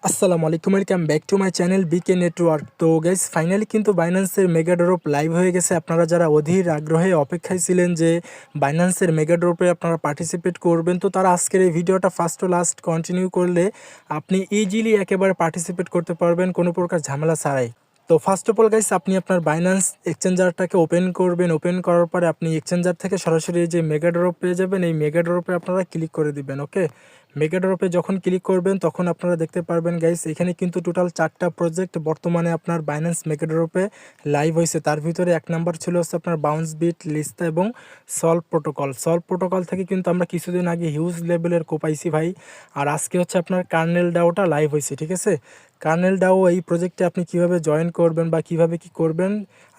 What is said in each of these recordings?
আসসালামু আলাইকুম, welcome back to my channel bike network. তো গাইস, ফাইনালি কিন্তু বাইন্যান্সের মেগা ড্রপ লাইভ হয়ে গেছে। আপনারা যারা অধীর আগ্রহে অপেক্ষায় ছিলেন যে বাইন্যান্সের মেগা ড্রপে আপনারা পার্টিসিপেট করবেন, তো তারা আজকের এই ভিডিওটা ফার্স্ট টু লাস্ট কন্টিনিউ করলে আপনি ইজিলি একেবারে পার্টিসিপেট করতে পারবেন কোনো প্রকার ঝামেলা ছাড়াই। তো ফার্স্ট অফ অল গাইস, আপনি আপনার বাইন্যান্স এক্সচেঞ্জারটাকে ওপেন করবেন। ওপেন করার পরে আপনি এক্সচেঞ্জার থেকে সরাসরি এই যে মেগা ড্রপ পেয়ে যাবেন। এই মেগা ড্রপে আপনারা ক্লিক করে দিবেন। ওকে, মেগা ড্রপে যখন ক্লিক করবেন তখন আপনারা দেখতে পারবেন গাইস, এখানে কিন্তু টোটাল 4টা প্রজেক্ট বর্তমানে আপনার বাইন্যান্স মেগা ড্রপে লাইভ হয়েছে। তার ভিতরে এক নাম্বার ছিল হচ্ছে আপনার বাউন্স বিট, লিস্তা এবং সলভ প্রোটোকল। সলভ প্রোটোকল থেকে কিন্তু আমরা কিছুদিন আগে হিউজ লেভেলের কোপাইছি ভাই। আর আজকে হচ্ছে আপনার কার্নেল ডাওটা লাইভ হয়েছে, ঠিক আছে। কার্নেল ডাও এই প্রজেক্টে আপনি কিভাবে জয়েন করবেন বা কিভাবে কি করবেন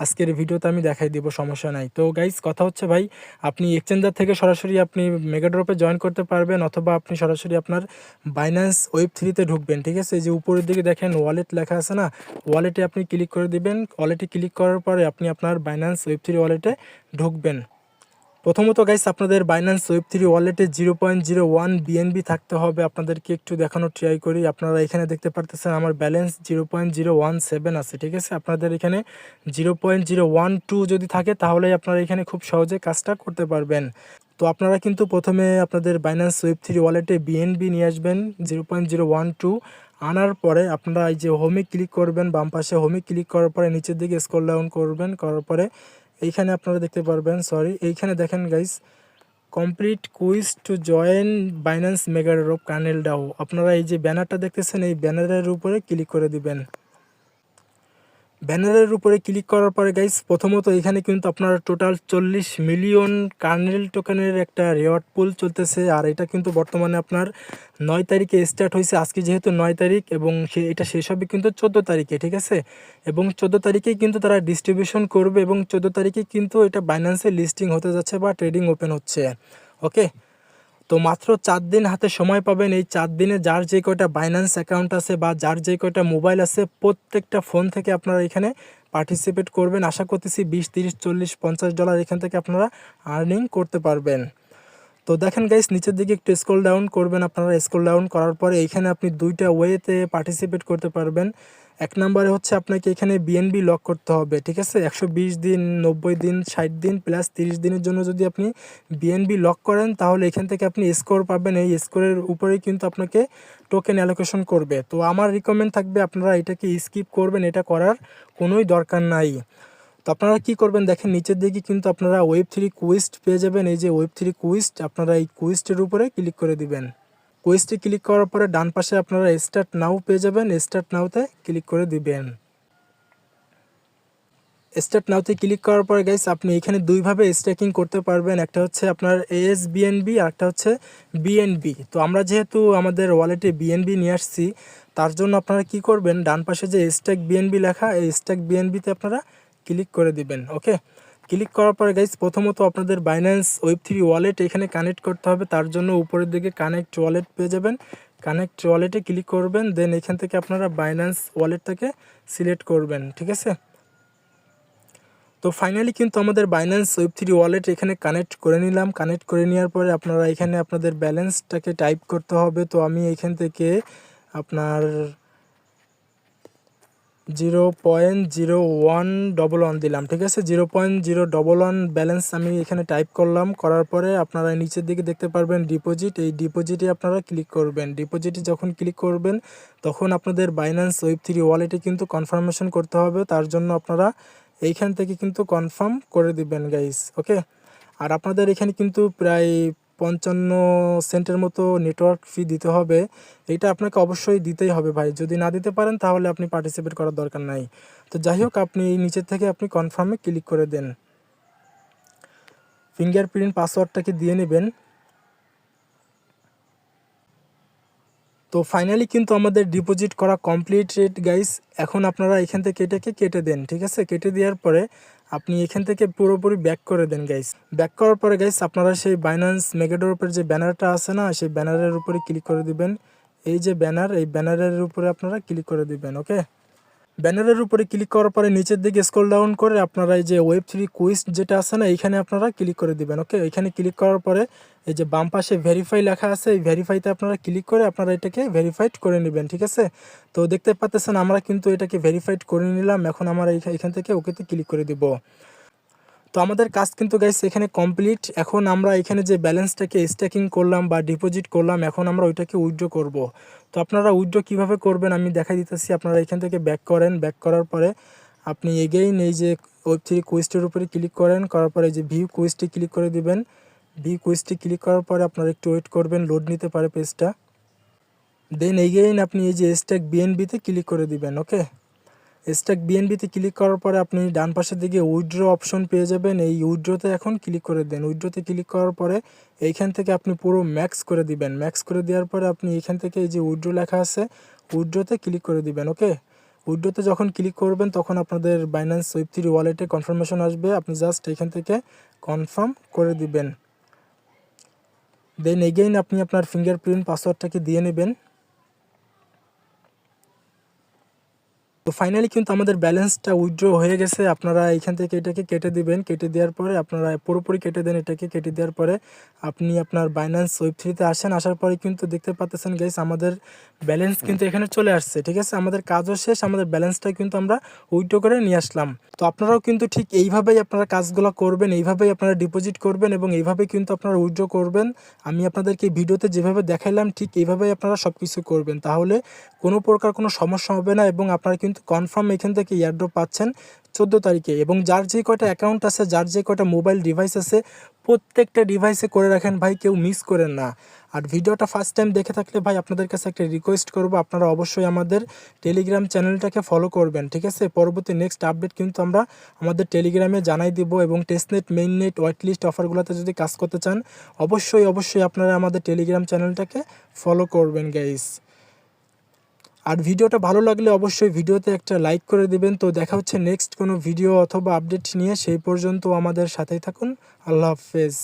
আজকের ভিডিওতে আমি দেখাই দিব, সমস্যা নাই। তো গাইস, কথা হচ্ছে ভাই, আপনি এক্সচেঞ্জার থেকে সরাসরি আপনি মেগা ড্রপে জয়েন করতে পারবেন, অথবা আপনি সরাসরি আপনার বাইন্যান্স ওয়েব3তে ঢুকবেন, ঠিক আছে। এই যে উপরের দিকে দেখেন ওয়ালেট লেখা আছে না, ওয়ালেটে আপনি ক্লিক করে দিবেন। ওয়ালেটে ক্লিক করার পরে আপনি আপনার বাইন্যান্স ওয়েব3 ওয়ালেটে ঢুকবেন। প্রথমত গাইস, আপনাদের বাইন্যান্স ওয়েব3 ওয়ালেটে 0.01 বিএনবি থাকতে হবে। আপনাদেরকে একটু দেখানো ট্রাই করি। আপনারা এখানে দেখতে পারতেছেন আমার ব্যালেন্স 0.017 আছে, ঠিক আছে। আপনাদের এখানে 0.012 যদি থাকে তাহলে আপনারা এখানে খুব সহজে কাজটা করতে পারবেন। তো আপনারা কিন্তু প্রথমে আপনাদের বাইন্যান্স ওয়েব3 ওয়ালেটে বিএনবি নিয়ে আসবেন 0.012। আনার পরে আপনারা এই যে হোমে ক্লিক করবেন, বাম পাশে হোমে ক্লিক করার পরে নিচের দিকে স্ক্রল ডাউন করবেন। করার পরে এইখানে আপনারা দেখতে পারবেন, এইখানে দেখেন guys, complete quiz to join Binance mega drop Kernel DAO. আপনারা এই যে ব্যানারটা দেখতেছেন, এই ব্যানারের উপরে ক্লিক করে দিবেন। ব্যানারের উপরে ক্লিক করার পরে গাইস, প্রথমত এখানে কিন্তু আপনার টোটাল 40 মিলিয়ন কার্নেল টোকেনের একটা রিওয়ার্ড পুল চলতেছে। আর এটা কিন্তু বর্তমানে আপনার 9 তারিখে স্টার্ট হয়েছে। আজকে যেহেতু 9 তারিখ এবং এটা শেষ হবে কিন্তু 14 তারিখে, ঠিক আছে। এবং 14 তারিখেই কিন্তু তারা ডিস্ট্রিবিউশন করবে এবং 14 তারিখে কিন্তু এটা বাইন্যান্সে লিস্টিং হতে যাচ্ছে বা ট্রেডিং ওপেন হচ্ছে। ওকে, তো মাত্র 4 দিন হাতে সময় পাবেন। এই 4 দিনে যার যে কয়টা বাইন্যান্স অ্যাকাউন্ট আছে বা যার যে কয়টা মোবাইল আছে প্রত্যেকটা ফোন থেকে আপনারা এখানে পার্টিসিপেট করবেন। আশা করতেছি 20, 30, 40, $50 এখান থেকে আপনারা আর্নিং করতে পারবেন। তো দেখেন গাইস, নিচের দিকে একটু স্ক্রল ডাউন করবেন। আপনারা স্ক্রল ডাউন করার পরে এইখানে আপনি দুইটা ওয়েতে পার্টিসিপেট করতে পারবেন। এক নম্বরে হচ্ছে আপনাকে এখানে বিএনবি লক করতে হবে, ঠিক আছে। 120 দিন, 90 দিন, 60 দিন প্লাস 30 দিনের জন্য যদি আপনি বিএনবি লক করেন তাহলে এখান থেকে আপনি স্কোর পাবেন। এই স্কোরের উপরেই কিন্তু আপনাকে টোকেন অ্যালোকেশন করবে। তো আমার রিকমেন্ড থাকবে আপনারা এটাকে স্কিপ করবেন, এটা করার কোনোই দরকার নাই। তো আপনারা কি করবেন দেখেন, নিচের দিকে কিন্তু আপনারা ওয়েব3 কুইস্ট পেয়ে যাবেন। এই যে ওয়েব3 কুইস্ট, আপনারা এই কুইস্টের উপরে ক্লিক করে দিবেন। কুইস্টে ক্লিক করার পরে ডান পাশে আপনারা স্টার্ট নাও পেয়ে যাবেন। স্টার্ট নাওতে ক্লিক করে দিবেন। স্টার্ট নাওতে ক্লিক করার পরে গাইস, আপনি এখানে দুইভাবে স্টেকিং করতে পারবেন। একটা হচ্ছে আপনার ASBNB আর একটা হচ্ছে বিএনবি। তো আমরা যেহেতু আমাদের ওয়ালেটে বিএনবি নিয়ে আসছি, তার জন্য আপনারা কি করবেন, ডান পাশে যে স্ট্যাক বিএনবি লেখা, এই স্ট্যাক বিএনবিতে আপনারা ক্লিক করে দিবেন। ওকে, ক্লিক করার পরে গাইস, প্রথমত আপনাদের বাইন্যান্স ওয়েব3 ওয়ালেট এখানে কানেক্ট করতে হবে। তার জন্য উপরের দিকে কানেক্ট ওয়ালেট পেয়ে যাবেন। কানেক্ট ওয়ালেটে ক্লিক করবেন, দেন এখান থেকে আপনারা বাইন্যান্স ওয়ালেটটাকে সিলেক্ট করবেন, ঠিক আছে। তো ফাইনালি কিন্তু আমাদের বাইন্যান্স ওয়েব3 ওয়ালেট এখানে কানেক্ট করে নিলাম। কানেক্ট করে নেওয়ার পরে আপনারা এখানে আপনাদের ব্যালেন্সটাকে টাইপ করতে হবে। তো আমি এখান থেকে আপনার 0.0111 দিলাম, ঠিক আছে। 0.011 ব্যালেন্স আমি এখানে টাইপ করলাম। করার পরে আপনারা নিচের দিকে দেখতে পারবেন ডিপোজিট, এই ডিপোজিটে আপনারা ক্লিক করবেন। ডিপোজিটে যখন ক্লিক করবেন তখন আপনাদের বাইন্যান্স ওয়েব3 ওয়ালেটে কিন্তু কনফার্মেশন করতে হবে। তার জন্য আপনারা এইখান থেকে কিন্তু কনফার্ম করে দিবেন গাইস। ওকে, আর আপনাদের এখানে কিন্তু প্রায় 55 সেন্টের মতো নেটওয়ার্ক ফি দিতে হবে। এটা আপনাকে অবশ্যই দিতেই হবে ভাই। যদি না দিতে পারেন তাহলে আপনি পার্টিসিপেট করার দরকার নাই। তো যাই হোক, আপনি এই নিচের থেকে আপনি কনফার্মে ক্লিক করে দেন। ফিঙ্গারপ্রিন্ট পাসওয়ার্ডটাকে দিয়ে নেবেন। তো ফাইনালি কিন্তু আমাদের ডিপোজিট করা কমপ্লিটেড গাইস। এখন আপনারা এখান থেকে এটাকে কেটে দেন, ঠিক আছে। কেটে দেওয়ার পরে আপনি এখান থেকে পুরোপুরি ব্যাক করে দেন গাইস। ব্যাক করার পরে গাইস, আপনারা সেই বাইন্যান্স মেগাড্রপের যে ব্যানারটা আছে না, সেই ব্যানারের উপরে ক্লিক করে দিবেন। এই যে ব্যানার, এই ব্যানারের উপরে আপনারা ক্লিক করে দিবেন। ওকে, ব্যানারের উপরে ক্লিক করার পরে নিচের দিকে স্ক্রল ডাউন করে আপনারা এই যে Web3 কুইজ যেটা আছে না, এইখানে আপনারা ক্লিক করে দিবেন। ওকে, এখানে ক্লিক করার পরে এই যে বাম পাশে ভেরিফাই লেখা আছে, এই ভেরিফাইতে আপনারা ক্লিক করে আপনারা এটাকে ভেরিফাইড করে নেবেন। ঠিক আছে, তো দেখতে পাচ্ছেন আমরা কিন্তু এটাকে ভেরিফাইড করে নিলাম। এখন আমরা এখান থেকে ওকেতে ক্লিক করে দিব। তো আমাদের কাজ কিন্তু গাইস এখানে কমপ্লিট। এখন আমরা এখানে যে ব্যালেন্সটাকে স্ট্যাকিং করলাম বা ডিপোজিট করলাম, এখন আমরা ওইটাকে উইথড্র করব। তো আপনারা উইথড্র কীভাবে করবেন আমি দেখাই দিতেছি। আপনারা এখান থেকে ব্যাক করেন, ব্যাক করার পরে আপনি এগেইন এই যে Web3 কুইজটির উপরে ক্লিক করেন, করার পরে এই যে ভিউ কুইজটি ক্লিক করে দিবেন। ভিউ কুইজটি ক্লিক করার পরে আপনারা একটু ওয়েট করবেন, লোড নিতে পারে পেজটা। দেন এগেইন আপনি এই যে স্ট্যাক বিএনবিতে ক্লিক করে দিবেন। ওকে, স্ট্যাক বিএনবিতে ক্লিক করার পরে আপনি ডান পাশের দিকে উইথড্র অপশন পেয়ে যাবেন। এই উইথড্রতে এখন ক্লিক করে দেন। উইথড্রতে ক্লিক করার পরে এইখান থেকে আপনি পুরো ম্যাক্স করে দিবেন। ম্যাক্স করে দেওয়ার পরে আপনি এইখান থেকে এই যে উইথড্র লেখা আছে, উইথড্রতে ক্লিক করে দিবেন। ওকে, উইথড্রতে যখন ক্লিক করবেন তখন আপনাদের বাইন্যান্স Web3 ওয়ালেটে কনফার্মেশন আসবে। আপনি জাস্ট এখান থেকে কনফার্ম করে দিবেন। দেন এগেইন আপনি আপনার ফিঙ্গারপ্রিন্ট পাসওয়ার্ডটাকে দিয়ে নেবেন। তো ফাইনালি কিন্তু আমাদের ব্যালেন্সটা উইথড্র হয়ে গেছে। আপনারা এখান থেকে এটাকে কেটে দিবেন। কেটে দেওয়ার পরে আপনারা পুরোপুরি কেটে দেন। এটাকে কেটে দেওয়ার পরে আপনি আপনার বাইন্যান্স Web3-তে আসেন। আসার পরে কিন্তু দেখতে পাচ্ছেন গাইস আমাদের ব্যালেন্স কিন্তু এখানে চলে আসছে। ঠিক আছে, আমাদের কাজও শেষ, আমাদের ব্যালেন্সটা কিন্তু আমরা উইথড্র করে নিয়ে আসলাম। তো আপনারাও কিন্তু ঠিক এইভাবেই আপনারা কাজগুলো করবেন, এইভাবেই আপনারা ডিপোজিট করবেন এবং এইভাবেই কিন্তু আপনারা উইথড্র করবেন। আমি আপনাদেরকে ভিডিওতে যেভাবে দেখাইলাম ঠিক এইভাবেই আপনারা সব কিছু করবেন, তাহলে কোনো প্রকার কোনো সমস্যা হবে না এবং আপনারা কিন্তু কনফার্ম এখান থেকে এয়ারড্রপ পাচ্ছেন 14 তারিখে। এবং যার যে কয়টা অ্যাকাউন্ট আছে, যার যে কয়টা মোবাইল ডিভাইস আছে, প্রত্যেকটা ডিভাইসে করে রাখেন ভাই, কেউ মিস করেন না। আর ভিডিওটা ফার্স্ট টাইম দেখে থাকলে ভাই আপনাদের কাছে একটা রিকোয়েস্ট করব, আপনারা অবশ্যই আমাদের টেলিগ্রাম চ্যানেলটাকে ফলো করবেন। ঠিক আছে, পরবর্তী নেক্সট আপডেট কিন্তু আমরা আমাদের টেলিগ্রামে জানাই দিব। এবং টেস্টনেট, মেইননেট, হোয়াইটলিস্ট অফারগুলোতে যদি কাজ করতে চান অবশ্যই আপনারা আমাদের টেলিগ্রাম চ্যানেলটাকে ফলো করবেন গাইস। আর ভিডিওটা ভালো লাগলে অবশ্যই ভিডিওতে একটা লাইক করে দিবেন। তো দেখা হচ্ছে নেক্সট কোনো ভিডিও অথবা আপডেট নিয়ে, সেই পর্যন্ত আমাদের সাথেই থাকুন। আল্লাহ হাফেজ।